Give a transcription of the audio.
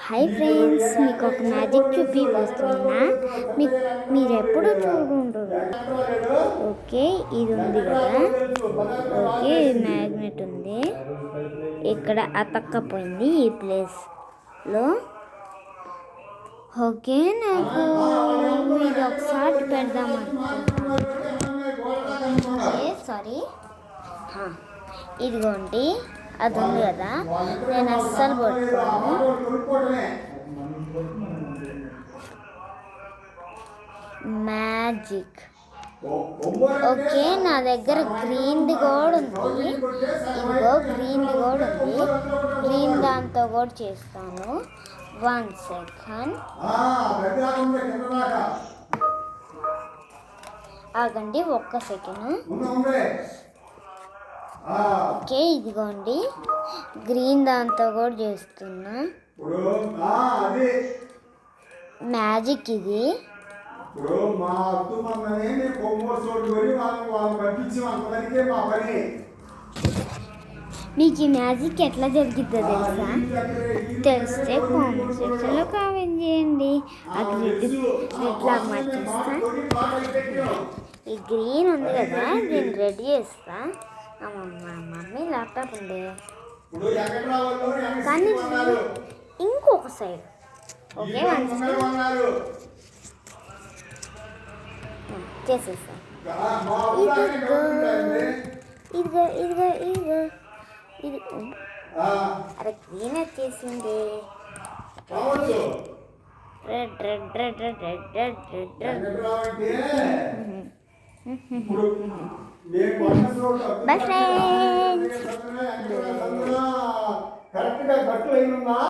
Hi friends, మీకు ఒక magic చూపిస్తున్నా. మీరు ఎప్పుడు చూడుంటారు. ఓకే, ఇది ఉంది కదా. ఓకే, మ్యాగ్నెట్ ఉంది ఇక్కడ అతక్కపోయింది ఈ ప్లేస్లో. ఓకే, నాకు ఇది ఒకసారి పెడదామనుకుంటున్నాను. సారీ, ఇదిగోండి, అది ఉంది కదా. నేను అస్సలు పట్టుకోను. మ్యాజిక్. ఓకే, నా దగ్గర గ్రీన్ది కూడా ఉంది. ఇదిగో గ్రీన్ది కూడా ఉంది. గ్రీన్ దాంతో కూడా చేస్తాను. 1 సెకండ్ ఆగండి, 1 సెకండ్. ఓకే, ఇదిగోండి, గ్రీన్ దాంతో కూడా చేస్తున్నా మ్యాజిక్. ఇది మీకు ఈ మ్యాజిక్ ఎట్లా జరిగిద్దో తెలుసా? తెలిస్తే కామెంట్ సెక్షన్లో కామెంట్ చేయండి. అది రెడ్లాగా మార్చేస్తా. ఈ గ్రీన్ ఉంది కదా, దీన్ని రెడీ చేస్తా. మా మమ్మీ ల్యాప్టాప్ ఉంది కానీ ఇంకొక సైడ్. ఓకే, చేసేస్తా. ఇదిగో ఇదిగో ఇదిగో ఇదిగో ఇది. అరే, గ్రీన్ వచ్చేసింది. Red red red red red red red red. Bye friends.